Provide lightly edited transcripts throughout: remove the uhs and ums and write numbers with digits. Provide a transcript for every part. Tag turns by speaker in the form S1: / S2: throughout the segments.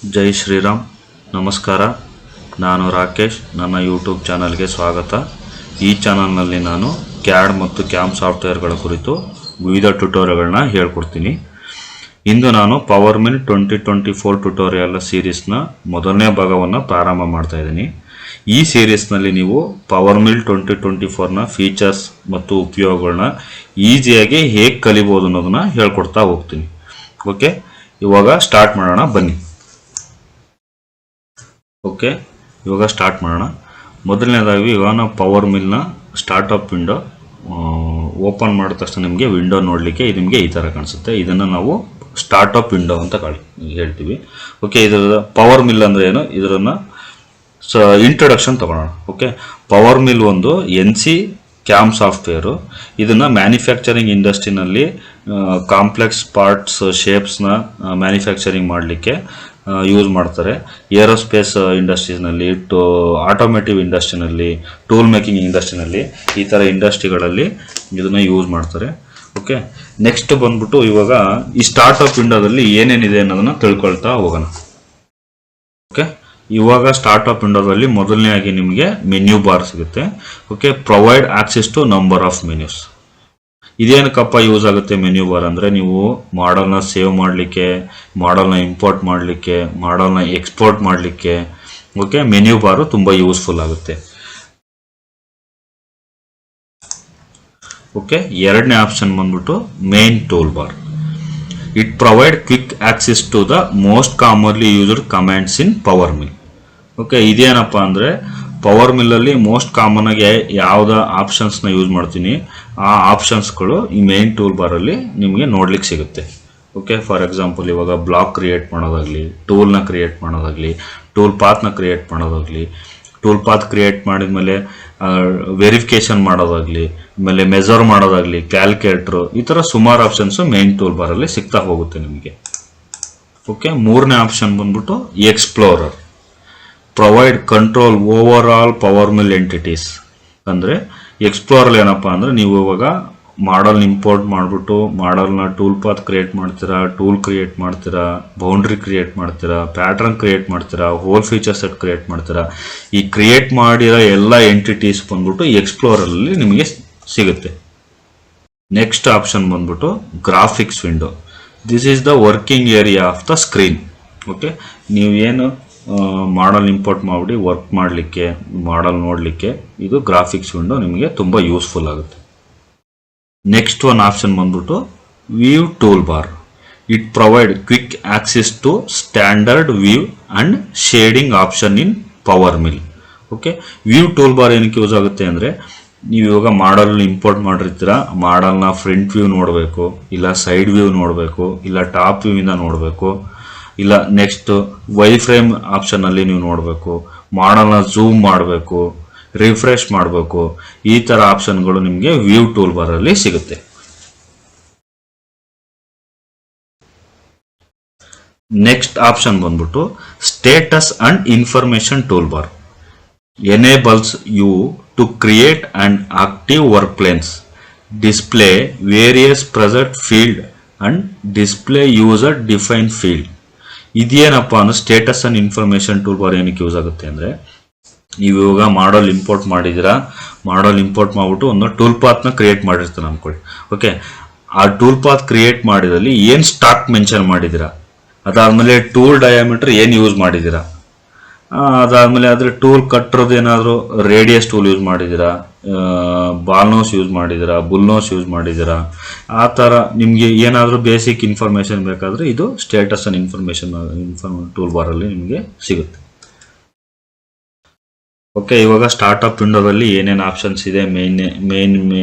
S1: ಜೈ ಶ್ರೀರಾಮ್. ನಮಸ್ಕಾರ. ನಾನು ರಾಕೇಶ್. ನನ್ನ ಯೂಟ್ಯೂಬ್ ಚಾನಲ್ಗೆ ಸ್ವಾಗತ. ಈ ಚಾನಲ್ನಲ್ಲಿ ನಾನು ಕ್ಯಾಡ್ ಮತ್ತು ಕ್ಯಾಮ್ ಸಾಫ್ಟ್ವೇರ್ಗಳ ಕುರಿತು ವಿವಿಧ ಟ್ಯುಟೋರಿಯಲ್ಗಳನ್ನ ಹೇಳ್ಕೊಡ್ತೀನಿ. ಇಂದು ನಾನು ಪವರ್ ಮಿಲ್ 2024 ಟ್ಯುಟೋರಿಯಲ್ ಸೀರೀಸ್ನ ಮೊದಲನೇ ಭಾಗವನ್ನು ಪ್ರಾರಂಭ ಮಾಡ್ತಾ ಇದ್ದೀನಿ. ಈ ಸೀರೀಸ್ನಲ್ಲಿ ನೀವು ಪವರ್ ಮಿಲ್ 2024ನ ಫೀಚರ್ಸ್ ಮತ್ತು ಉಪಯೋಗಗಳನ್ನ ಈಸಿಯಾಗಿ ಹೇಗೆ ಕಲಿಬೋದು ಅನ್ನೋದನ್ನ ಹೇಳ್ಕೊಡ್ತಾ ಹೋಗ್ತೀನಿ. ಓಕೆ, ಇವಾಗ ಸ್ಟಾರ್ಟ್ ಮಾಡೋಣ ಬನ್ನಿ. ಇವಾಗ ಸ್ಟಾರ್ಟ್ ಮಾಡೋಣ. ಮೊದಲನೇದಾಗಿ ಇವಾಗ ನಾವು ಪವರ್ ಮಿಲ್ನ ಸ್ಟಾರ್ಟಪ್ ವಿಂಡೋ ಓಪನ್ ಮಾಡಿದ ತಕ್ಷಣ ನಿಮಗೆ ವಿಂಡೋ ನೋಡಲಿಕ್ಕೆ ನಿಮಗೆ ಈ ಥರ ಕಾಣಿಸುತ್ತೆ. ಇದನ್ನು ನಾವು ಸ್ಟಾರ್ಟಪ್ ವಿಂಡೋ ಅಂತ ಹೇಳ್ತೀವಿ. ಓಕೆ, ಇದರ ಪವರ್ ಮಿಲ್ ಅಂದರೆ ಏನು, ಇದರನ್ನು ಇಂಟ್ರೊಡಕ್ಷನ್ ತಗೊಳ್ಳೋಣ. ಓಕೆ, ಪವರ್ ಮಿಲ್ ಒಂದು NC ಕ್ಯಾಮ್ ಸಾಫ್ಟ್ವೇರು. ಇದನ್ನು ಮ್ಯಾನುಫ್ಯಾಕ್ಚರಿಂಗ್ ಇಂಡಸ್ಟ್ರಿನಲ್ಲಿ ಕಾಂಪ್ಲೆಕ್ಸ್ ಪಾರ್ಟ್ಸ್ ಶೇಪ್ಸ್ನ ಮ್ಯಾನುಫ್ಯಾಕ್ಚರಿಂಗ್ ಮಾಡಲಿಕ್ಕೆ ಯೂಸ್ ಮಾಡ್ತಾರೆ. ಏರೋಸ್ಪೇಸ್ ಇಂಡಸ್ಟ್ರೀಸ್ನಲ್ಲಿ, ಆಟೋಮೇಟಿವ್ ಇಂಡಸ್ಟ್ರಿನಲ್ಲಿ, ಟೂಲ್ ಮೇಕಿಂಗ್ ಇಂಡಸ್ಟ್ರಿನಲ್ಲಿ, ಈ ಥರ ಇಂಡಸ್ಟ್ರಿಗಳಲ್ಲಿ ಇದನ್ನು ಯೂಸ್ ಮಾಡ್ತಾರೆ. ಓಕೆ, ನೆಕ್ಸ್ಟ್ ಬಂದ್ಬಿಟ್ಟು ಇವಾಗ ಈ ಸ್ಟಾರ್ಟಪ್ ವಿಂಡೋದಲ್ಲಿ ಏನೇನಿದೆ ಅನ್ನೋದನ್ನ ತಿಳ್ಕೊಳ್ತಾ ಹೋಗೋಣ. ಓಕೆ, ಇವಾಗ ಸ್ಟಾರ್ಟಪ್ ವಿಂಡೋದಲ್ಲಿ ಮೊದಲನೇದಾಗಿ ನಿಮಗೆ ಮೆನ್ಯೂ ಬಾರ್ ಸಿಗುತ್ತೆ. Okay, provide access to number of menus. ಇದೇನಕ್ಕಪ್ಪ ಯೂಸ್ ಆಗುತ್ತೆ ಮೆನ್ಯೂ ಬಾರ್ ಅಂದರೆ, ನೀವು ಮಾಡಲ್ನ ಸೇವ್ ಮಾಡಲಿಕ್ಕೆ, ಮಾಡಲ್ನ ಇಂಪೋರ್ಟ್ ಮಾಡಲಿಕ್ಕೆ, ಮಾಡಲ್ನ ಎಕ್ಸ್ಪೋರ್ಟ್ ಮಾಡಲಿಕ್ಕೆ ಓಕೆ ಮೆನ್ಯೂ ಬಾರು ತುಂಬ ಯೂಸ್ಫುಲ್ ಆಗುತ್ತೆ. ಓಕೆ, ಎರಡನೇ ಆಪ್ಷನ್ ಬಂದ್ಬಿಟ್ಟು main tool bar. It provide quick access to the most commonly used commands in power mill. Okay, ಇದೇನಪ್ಪ ಅಂದರೆ ಪವರ್ ಮಿಲ್ಲಲ್ಲಿ ಮೋಸ್ಟ್ ಕಾಮನ್ ಆಗಿ ಯಾವುದ ಆಪ್ಷನ್ಸ್ನ ಯೂಸ್ ಮಾಡ್ತೀನಿ ಆ ಆಪ್ಷನ್ಸ್ಗಳು ಈ ಮೇನ್ ಟೂಲ್ ಬಾರಲ್ಲಿ ನಿಮಗೆ ನೋಡ್ಲಿಕ್ಕೆ ಸಿಗುತ್ತೆ. ಓಕೆ, ಫಾರ್ ಎಕ್ಸಾಂಪಲ್ ಇವಾಗ ಬ್ಲಾಕ್ ಕ್ರಿಯೇಟ್ ಮಾಡೋದಾಗಲಿ, ಟೂಲ್ನ ಕ್ರಿಯೇಟ್ ಮಾಡೋದಾಗಲಿ, ಟೂಲ್ ಪಾತ್ನ ಕ್ರಿಯೇಟ್ ಮಾಡೋದಾಗಲಿ, ಟೂಲ್ ಪಾತ್ ಕ್ರಿಯೇಟ್ ಮಾಡಿದ್ಮೇಲೆ ವೆರಿಫಿಕೇಶನ್ ಮಾಡೋದಾಗಲಿ, ಆಮೇಲೆ ಮೆಜರ್ ಮಾಡೋದಾಗಲಿ, ಕ್ಯಾಲ್ಕುಲೇಟ್ರು, ಈ ಥರ ಸುಮಾರು ಆಪ್ಷನ್ಸು ಮೇನ್ ಟೂಲ್ ಬಾರಲ್ಲಿ ಸಿಗ್ತಾ ಹೋಗುತ್ತೆ ನಿಮಗೆ. ಓಕೆ, ಮೂರನೇ ಆಪ್ಷನ್ ಬಂದ್ಬಿಟ್ಟು explorer. Provide control over all power mill entities. ಅಂದರೆ ಎಕ್ಸ್ಪ್ಲೋರಲ್ ಏನಪ್ಪ ಅಂದರೆ, ನೀವು ಇವಾಗ ಮಾಡಲ್ನ ಇಂಪೋರ್ಟ್ ಮಾಡಿಬಿಟ್ಟು ಮಾಡಲ್ನ ಟೂಲ್ ಪಾತ್ ಕ್ರಿಯೇಟ್ ಮಾಡ್ತೀರಾ, ಟೂಲ್ ಕ್ರಿಯೇಟ್ ಮಾಡ್ತೀರಾ, ಬೌಂಡ್ರಿ ಕ್ರಿಯೇಟ್ ಮಾಡ್ತೀರಾ, ಪ್ಯಾಟ್ರನ್ ಕ್ರಿಯೇಟ್ ಮಾಡ್ತೀರಾ, ಹೋಲ್ ಫೀಚರ್ ಸೆಟ್ ಕ್ರಿಯೇಟ್ ಮಾಡ್ತೀರಾ. ಈ ಕ್ರಿಯೇಟ್ ಮಾಡಿರೋ ಎಲ್ಲ ಎಂಟಿಟೀಸ್ ಬಂದ್ಬಿಟ್ಟು ಎಕ್ಸ್ಪ್ಲೋರಲ್ಲಿ ನಿಮಗೆ ಸಿಗುತ್ತೆ. ನೆಕ್ಸ್ಟ್ ಆಪ್ಷನ್ ಬಂದ್ಬಿಟ್ಟು graphics window. This is the working area of the screen. Okay, ನೀವು ಏನು ಮಾಡಲ್ ಇಂಪೋರ್ಟ್ ಮಾಡಿ ವರ್ಕ್ ಮಾಡಲಿಕ್ಕೆ, ಮಾಡಲ್ ನೋಡಲಿಕ್ಕೆ ಇದು ಗ್ರಾಫಿಕ್ಸ್ ವಿಂಡೋ ನಿಮಗೆ ತುಂಬ ಯೂಸ್ಫುಲ್ ಆಗುತ್ತೆ. ನೆಕ್ಸ್ಟ್ ಒನ್ ಆಪ್ಷನ್ ಬಂದ್ಬಿಟ್ಟು view tool bar. It provide quick access to standard view and shading option in power mill. Okay, view tool bar ಏನಕ್ಕೆ ಯೂಸ್ ಆಗುತ್ತೆ ಅಂದರೆ, ನೀವು ಇವಾಗ ಮಾಡಲ್ ಇಂಪೋರ್ಟ್ ಮಾಡಿರ್ತೀರ, ಮಾಡಲ್ನ ಫ್ರಂಟ್ ವ್ಯೂ ನೋಡಬೇಕು, ಇಲ್ಲ ಸೈಡ್ ವ್ಯೂ ನೋಡಬೇಕು, ಇಲ್ಲ ಟಾಪ್ ವ್ಯೂ ಇಂದ ನೋಡಬೇಕು, ಇಲ್ಲ ನೆಕ್ಸ್ಟ್ ವೈ ಫ್ರೇಮ್ ಆಪ್ಷನ್ ಅಲ್ಲಿ ನೀವು ನೋಡಬೇಕು, ಮಾಡಲ್ನ ಝೂಮ್ ಮಾಡಬೇಕು, ರಿಫ್ರೆಶ್ ಮಾಡಬೇಕು. ಈ ತರ ಆಪ್ಷನ್ಗಳು ನಿಮಗೆ ವ್ಯೂ ಟೂಲ್ ಬಾರ್ ಅಲ್ಲಿ ಸಿಗುತ್ತೆ. ನೆಕ್ಸ್ಟ್ ಆಪ್ಷನ್ ಬಂದ್ಬಿಟ್ಟು status and information tool bar. Enables you to create and active work planes, display various present field and display user define field. ಇದೇನಪ್ಪ ಅಂದ್ರೆ status and information tool bar ಏನಕ್ಕೆ use ಆಗುತ್ತೆ ಅಂದರೆ, ನೀವು ಇವಾಗ ಮಾಡಲ್ ಇಂಪೋರ್ಟ್ ಮಾಡಿದ್ದೀರಾ, ಮಾಡಲ್ import ಮಾಡಿಬಿಟ್ಟು ಒಂದು ಟೂಲ್ ಪಾತ್ನ ಕ್ರಿಯೇಟ್ ಮಾಡಿರ್ತಾನೆ ಅನ್ಕೊಳ್ಳಿ. ಓಕೆ, ಆ ಟೂಲ್ ಪಾತ್ ಕ್ರಿಯೇಟ್ ಮಾಡಿದಲ್ಲಿ ಏನು ಸ್ಟಾಕ್ ಮೆನ್ಷನ್ ಮಾಡಿದ್ದೀರಾ, ಅದಾದಮೇಲೆ ಟೂಲ್ ಡಯಾಮೀಟರ್ ಏನು ಯೂಸ್ ಮಾಡಿದ್ದೀರಾ, ಅದಾದಮೇಲೆ ಅದ್ರ ಟೂಲ್ ಕಟ್ಟರೋದು ಏನಾದರೂ ರೇಡಿಯಸ್ ಟೂಲ್ ಯೂಸ್ ಮಾಡಿದ್ದೀರಾ, ಬಾಲ್ ನೋಸ್ ಯೂಸ್ ಮಾಡಿದ್ದೀರಾ, ಬುಲ್ ನೋಸ್ ಯೂಸ್ ಮಾಡಿದ್ದೀರಾ, ಆ ಥರ ನಿಮಗೆ ಏನಾದರೂ ಬೇಸಿಕ್ ಇನ್ಫಾರ್ಮೇಷನ್ ಬೇಕಾದರೆ ಇದು ಸ್ಟೇಟಸ್ ಅಂಡ್ ಇನ್ಫಾರ್ಮೇಷನ್ ಟೂಲ್ ಬಾರಲ್ಲಿ ನಿಮಗೆ ಸಿಗುತ್ತೆ. ಓಕೆ, ಇವಾಗ ಸ್ಟಾರ್ಟಪ್ ವಿಂಡೋದಲ್ಲಿ ಏನೇನು ಆಪ್ಷನ್ಸ್ ಇದೆ, ಮೇನ್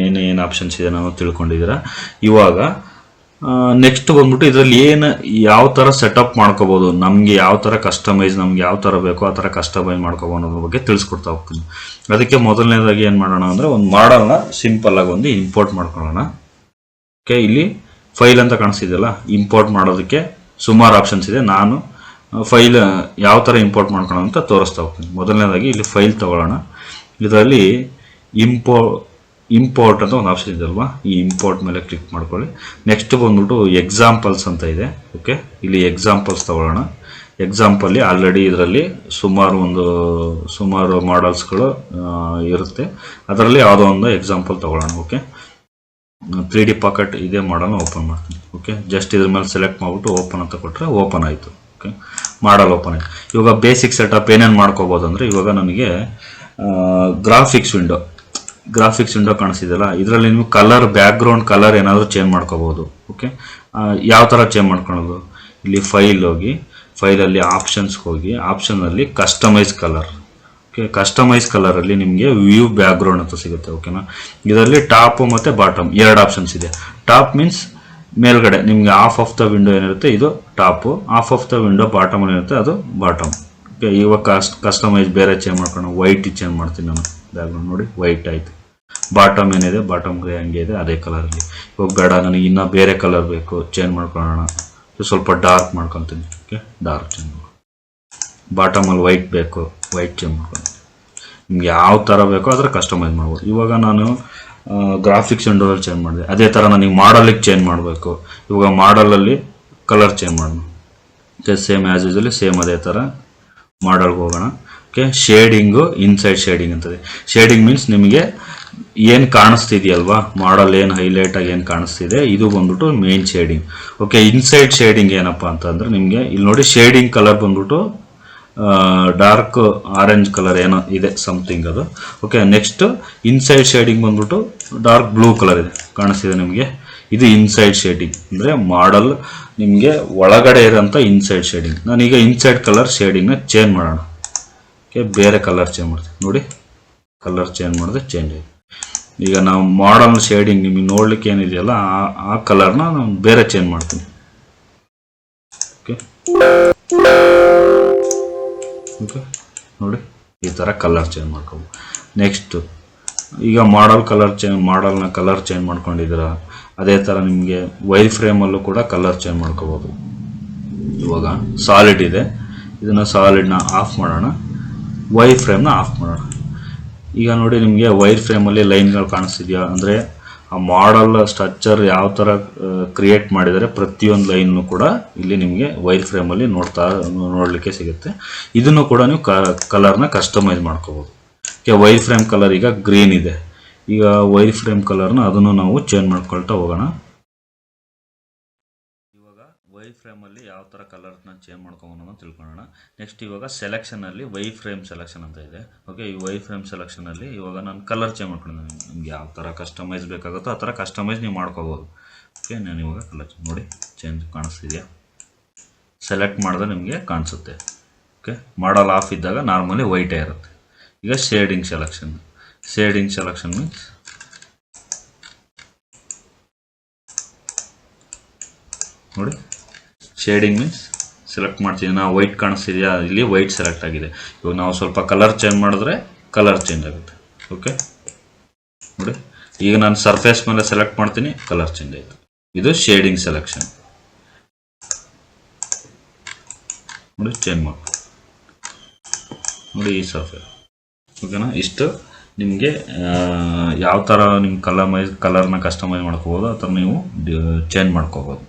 S1: ಏನು ಆಪ್ಷನ್ಸ್ ಇದೆ ನಾವು ತಿಳ್ಕೊಂಡಿದ್ದೀರಾ. ಇವಾಗ ನೆಕ್ಸ್ಟ್ ಬಂದ್ಬಿಟ್ಟು ಇದರಲ್ಲಿ ಯಾವ ಥರ ಸೆಟಪ್ ಮಾಡ್ಕೋಬೋದು, ನಮಗೆ ಯಾವ ಥರ ಕಸ್ಟಮೈಸ್, ನಮ್ಗೆ ಯಾವ ಥರ ಬೇಕೋ ಆ ಥರ ಕಸ್ಟಮೈಸ್ ಮಾಡ್ಕೋಬೋದು ಅನ್ನೋದ್ರ ಬಗ್ಗೆ ತಿಳಿಸ್ಕೊಡ್ತಾ ಹೋಗ್ತೀನಿ. ಅದಕ್ಕೆ ಮೊದಲನೇದಾಗಿ ಏನು ಮಾಡೋಣ ಅಂದರೆ, ಒಂದು ಮಾಡಲ್ನ ಸಿಂಪಲ್ ಆಗಿ ಒಂದು ಇಂಪೋರ್ಟ್ ಮಾಡ್ಕೊಳ್ಳೋಣ. ಓಕೆ, ಇಲ್ಲಿ ಫೈಲ್ ಅಂತ ಕಾಣಿಸ್ತಿದೆಯಲ್ಲ, ಇಂಪೋರ್ಟ್ ಮಾಡೋದಕ್ಕೆ ಸುಮಾರು ಆಪ್ಷನ್ಸ್ ಇದೆ. ನಾನು ಫೈಲ್ ಯಾವ ಥರ ಇಂಪೋರ್ಟ್ ಮಾಡ್ಕೊಳ್ಳೋಣ ಅಂತ ತೋರಿಸ್ತಾ ಹೋಗ್ತೀನಿ. ಮೊದಲನೇದಾಗಿ ಇಲ್ಲಿ ಫೈಲ್ ತಗೊಳ್ಳೋಣ. ಇದರಲ್ಲಿ ಇಂಪೋರ್ಟ್ ಅಂತ ಒಂದು ಆಪ್ಷನ್ ಇದೆ ಅಲ್ವಾ, ಈ ಇಂಪೋರ್ಟ್ ಮೇಲೆ ಕ್ಲಿಕ್ ಮಾಡ್ಕೊಳ್ಳಿ. ನೆಕ್ಸ್ಟ್ ಬಂದ್ಬಿಟ್ಟು ಎಕ್ಸಾಂಪಲ್ಸ್ ಅಂತ ಇದೆ. ಓಕೆ, ಇಲ್ಲಿ ಎಕ್ಸಾಂಪಲ್ಸ್ ತಗೊಳ್ಳೋಣ. ಎಕ್ಸಾಂಪಲ್ಲಿ ಆಲ್ರೆಡಿ ಇದರಲ್ಲಿ ಸುಮಾರು ಮಾಡಲ್ಸ್ಗಳು ಇರುತ್ತೆ. ಅದರಲ್ಲಿ ಯಾವುದೋ ಒಂದು ಎಕ್ಸಾಂಪಲ್ ತಗೊಳ್ಳೋಣ. ಓಕೆ, 3D ಪಾಕೆಟ್ ಇದೇ ಮಾಡಲ್ನ ಓಪನ್ ಮಾಡ್ತೀನಿ. ಓಕೆ, ಜಸ್ಟ್ ಇದ್ರ ಮೇಲೆ ಸೆಲೆಕ್ಟ್ ಮಾಡಿಬಿಟ್ಟು ಓಪನ್ ಅಂತ ಕೊಟ್ಟರೆ ಓಪನ್ ಆಯಿತು. ಓಕೆ, ಮಾಡಲ್ ಓಪನ್ ಆಯಿತು. ಇವಾಗ ಬೇಸಿಕ್ ಸೆಟಪ್ ಏನೇನು ಮಾಡ್ಕೋಬೋದು ಅಂದರೆ, ಇವಾಗ ನನಗೆ ಗ್ರಾಫಿಕ್ಸ್ ವಿಂಡೋ ಕಾಣಿಸಿದೆಯಲ್ಲ, ಇದರಲ್ಲಿ ನೀವು ಬ್ಯಾಕ್ಗ್ರೌಂಡ್ ಕಲರ್ ಏನಾದರೂ ಚೇಂಜ್ ಮಾಡ್ಕೋಬೋದು. ಓಕೆ, ಯಾವ ಥರ ಚೇಂಜ್ ಮಾಡ್ಕೊಳೋದು? ಇಲ್ಲಿ ಫೈಲ್ ಹೋಗಿ, ಫೈಲಲ್ಲಿ ಆಪ್ಷನ್ಸ್ಗೆ ಹೋಗಿ, ಆಪ್ಷನಲ್ಲಿ ಕಸ್ಟಮೈಸ್ ಕಲರ್. ಓಕೆ, ಕಸ್ಟಮೈಸ್ ಕಲರಲ್ಲಿ ನಿಮಗೆ ವ್ಯೂ ಬ್ಯಾಕ್ಗ್ರೌಂಡ್ ಅಂತ ಸಿಗುತ್ತೆ. ಓಕೆನಾ, ಇದರಲ್ಲಿ ಟಾಪ್ ಮತ್ತು ಬಾಟಮ್ 2 ಆಪ್ಷನ್ಸ್ ಇದೆ. ಟಾಪ್ ಮೀನ್ಸ್ ಮೇಲ್ಗಡೆ ನಿಮಗೆ ಆಫ್ ಆಫ್ ದ ವಿಂಡೋ ಏನಿರುತ್ತೆ ಇದು top, of of the window ಬಾಟಮಲ್ಲಿ ಏನಿರುತ್ತೆ ಅದು ಬಾಟಮ್. ಓಕೆ, ಇವಾಗ ಕಸ್ಟಮೈಸ್ ಬೇರೆ ಚೇಂಜ್ ಮಾಡ್ಕೊಂಡು ವೈಟ್ ಚೇಂಜ್ ಮಾಡ್ತೀನಿ ನಾನು. ಬ್ಯಾಕ್ಗ್ರೌಂಡ್ ನೋಡಿ ವೈಟ್ ಆಯಿತು. ಬಾಟಮ್ ಏನಿದೆ ಬಾಟಮ್ ಗ್ರೇ ಹಂಗೆ ಇದೆ ಅದೇ ಕಲರಲ್ಲಿ. ಇವಾಗ ಬೇಡ ನನಗೆ ಇನ್ನೂ ಬೇರೆ ಕಲರ್ ಬೇಕು, ಚೇಂಜ್ ಮಾಡ್ಕೊಳ್ಳೋಣ. ಸ್ವಲ್ಪ ಡಾರ್ಕ್ ಮಾಡ್ಕೊತೀನಿ. ಓಕೆ, ಡಾರ್ಕ್ ಚೇಂಜ್ ಮಾಡಿ. ಬಾಟಮಲ್ಲಿ ವೈಟ್ ಬೇಕು, ವೈಟ್ ಚೇಂಜ್ ಮಾಡ್ಕೊಂಡು ನಿಮ್ಗೆ ಯಾವ ಥರ ಬೇಕೋ ಅದರ ಕಸ್ಟಮೈಸ್ ಮಾಡ್ಬೋದು. ಇವಾಗ ನಾನು ಗ್ರಾಫಿಕ್ಸ್ ವಿಂಡೋದಲ್ಲಿ ಚೇಂಜ್ ಮಾಡಿದೆ. ಅದೇ ಥರ ನನಗೆ ಮಾಡಲಿಗೆ ಚೇಂಜ್ ಮಾಡಬೇಕು. ಇವಾಗ ಮಾಡಲಲ್ಲಿ ಕಲರ್ ಚೇಂಜ್ ಮಾಡೋಣ. Okay, same as usually same ಅದೇ ಥರ ಮಾಡಲ್ಗೆ ಹೋಗೋಣ. ಓಕೆ, ಶೇಡಿಂಗು, ಇನ್ಸೈಡ್ ಶೇಡಿಂಗ್ ಅಂತದೆ. ಶೇಡಿಂಗ್ ಮೀನ್ಸ್ ನಿಮಗೆ ಏನು ಕಾಣಿಸ್ತಿದೆಯಲ್ವಾ, ಮಾಡಲ್ ಏನು ಹೈಲೈಟಾಗಿ ಏನು ಕಾಣಿಸ್ತಿದೆ ಇದು ಬಂದ್ಬಿಟ್ಟು main shading. Okay, inside shading ಏನಪ್ಪ ಅಂತಂದರೆ ನಿಮಗೆ ಇಲ್ಲಿ ನೋಡಿ ಶೇಡಿಂಗ್ ಕಲರ್ ಬಂದ್ಬಿಟ್ಟು ಡಾರ್ಕ್ ಆರೆಂಜ್ ಕಲರ್ ಏನೋ ಇದೆ ಸಮಥಿಂಗ್ ಅದು. ಓಕೆ, ನೆಕ್ಸ್ಟ್ ಇನ್ಸೈಡ್ ಶೇಡಿಂಗ್ ಬಂದ್ಬಿಟ್ಟು ಡಾರ್ಕ್ ಬ್ಲೂ ಕಲರ್ ಇದೆ ಕಾಣಿಸ್ತಿದೆ ನಿಮಗೆ. ಇದು ಇನ್ಸೈಡ್ ಶೇಡಿಂಗ್ ಅಂದರೆ ಮಾಡಲ್ ನಿಮಗೆ ಒಳಗಡೆ ಇರೋಂಥ ಇನ್ಸೈಡ್ ಶೇಡಿಂಗ್. ನಾನೀಗ ಇನ್ಸೈಡ್ ಕಲರ್ ಶೇಡಿಂಗ್ನ ಚೇಂಜ್ ಮಾಡೋಣ. ಓಕೆ, ಬೇರೆ ಕಲರ್ ಚೇಂಜ್ ಮಾಡ್ತೀನಿ. ನೋಡಿ ಕಲರ್ ಚೇಂಜ್ ಮಾಡಿದ್ರೆ ಚೇಂಜ್ ಆಯಿತು. ಈಗ ನಾವು ಮಾಡಲ್ ಶೇಡಿಂಗ್ ನಿಮಗೆ ನೋಡ್ಲಿಕ್ಕೆ ಏನಿದೆಯಲ್ಲ ಆ ಕಲರ್ನ ನಾನು ಬೇರೆ ಚೇಂಜ್ ಮಾಡ್ತೀನಿ. ಓಕೆ ಓಕೆ, ನೋಡಿ ಈ ಥರ ಕಲರ್ ಚೇಂಜ್ ಮಾಡ್ಕೋಬೋದು. ನೆಕ್ಸ್ಟು ಈಗ ಮಾಡಲ್ನ ಕಲರ್ ಚೇಂಜ್ ಮಾಡ್ಕೊಂಡಿದ್ದೀರ, ಅದೇ ಥರ ನಿಮಗೆ ವೈರ್ ಫ್ರೇಮಲ್ಲೂ ಕೂಡ ಕಲರ್ ಚೇಂಜ್ ಮಾಡ್ಕೋಬೋದು. ಇವಾಗ ಸಾಲಿಡ್ ಇದೆ, ಇದನ್ನು ಸಾಲಿಡ್ನ ಆಫ್ ಮಾಡೋಣ, ವೈರ್ ಫ್ರೇಮ್ನ ಆಫ್ ಮಾಡೋಣ. ಈಗ ನೋಡಿ ನಿಮಗೆ ವೈರ್ ಫ್ರೇಮಲ್ಲಿ ಲೈನ್ಗಳು ಕಾಣಿಸ್ತಿದೆಯಾ ಅಂದರೆ ಆ ಮಾಡಲ್ ಸ್ಟ್ರಕ್ಚರ್ ಯಾವ ಥರ ಕ್ರಿಯೇಟ್ ಮಾಡಿದರೆ ಪ್ರತಿಯೊಂದು ಲೈನ್ನು ಕೂಡ ಇಲ್ಲಿ ನಿಮಗೆ ವೈರ್ ಫ್ರೇಮಲ್ಲಿ ನೋಡಲಿಕ್ಕೆ ಸಿಗುತ್ತೆ. ಇದನ್ನು ಕೂಡ ನೀವು ಕಲರ್ನ ಕಸ್ಟಮೈಸ್ ಮಾಡ್ಕೋಬೋದು. ಓಕೆ, ವೈರ್ ಫ್ರೇಮ್ ಕಲರ್ ಈಗ ಗ್ರೀನ್ ಇದೆ. ಈಗ ವೈರ್ ಫ್ರೇಮ್ ಕಲರ್ನ ಅದನ್ನು ನಾವು ಚೇಂಜ್ ಮಾಡ್ಕೊಳ್ತಾ ಹೋಗೋಣ. ಇವಾಗ ವೈರ್ ಫ್ರೇಮಲ್ಲಿ ಯಾವ ಥರ ಕಲರ್ನ ಚೇಂಜ್ ಮಾಡ್ಕೊಬೋದು ತಿಳ್ಕೊಳ್ಳೋಣ. ನೆಕ್ಸ್ಟ್ ಇವಾಗ ಸೆಲೆಕ್ಷನಲ್ಲಿ ವೈರ್ ಫ್ರೇಮ್ ಸೆಲೆಕ್ಷನ್ ಅಂತ ಇದೆ. ಓಕೆ, ಈ ವೈರ್ ಫ್ರೇಮ್ ಸೆಲೆಕ್ಷನಲ್ಲಿ ಇವಾಗ ನಾನು ಕಲರ್ ಚೇಂಜ್ ಮಾಡ್ಕೊಂಡಿದ್ದೀನಿ. ನಿಮ್ಗೆ ಯಾವ ಥರ ಕಸ್ಟಮೈಸ್ ಬೇಕಾಗುತ್ತೋ ಆ ಥರ ಕಸ್ಟಮೈಸ್ ನೀವು ಮಾಡ್ಕೋಬೋದು. ಓಕೆ, ನಾನು ಇವಾಗ ಕಲರ್ ನೋಡಿ ಚೇಂಜ್ ಕಾಣಿಸ್ತಿದೆಯಾ, ಸೆಲೆಕ್ಟ್ ಮಾಡಿದ್ರೆ ನಿಮಗೆ ಕಾಣಿಸುತ್ತೆ. ಓಕೆ, ಮಾಡಲ್ ಆಫ್ ಇದ್ದಾಗ ನಾರ್ಮಲಿ ವೈಟೇ ಇರುತ್ತೆ. ಈಗ ಶೇಡಿಂಗ್ ಸೆಲೆಕ್ಷನ್ ಮೀನ್ಸ್ ನೋಡಿ ಶೇಡಿಂಗ್ ಮೀನ್ಸ್ ಸೆಲೆಕ್ಟ್ ಮಾಡ್ತೀವಿ ನಾವು. ವೈಟ್ ಕಾಣಿಸ್ತಿದೆಯಾ, ಇಲ್ಲಿ ವೈಟ್ ಸೆಲೆಕ್ಟ್ ಆಗಿದೆ. ಇವಾಗ ನಾವು ಸ್ವಲ್ಪ ಕಲರ್ ಚೇಂಜ್ ಮಾಡಿದ್ರೆ ಕಲರ್ ಚೇಂಜ್ ಆಗುತ್ತೆ. ಓಕೆ ನೋಡಿ, ಈಗ ನಾನು ಸರ್ಫೇಸ್ ಮೇಲೆ ಸೆಲೆಕ್ಟ್ ಮಾಡ್ತೀನಿ, ಕಲರ್ ಚೇಂಜ್ ಆಯಿತು. ಇದು ಶೇಡಿಂಗ್ ಸೆಲೆಕ್ಷನ್. ನೋಡಿ ಚೇಂಜ್ ಮಾಡಿ ನೋಡಿ ಈ ಸರ್ಫೇಸ್. ಓಕೆನಾ, ಇಷ್ಟು ನಿಮಗೆ ಯಾವ ಥರ ನಿಮ್ಮ ಕಲರ್ನ ಕಸ್ಟಮೈಸ್ ಮಾಡ್ಕೋಬೋದು ಆ ಥರ ನೀವು ಚೇಂಜ್ ಮಾಡ್ಕೋಬೋದು.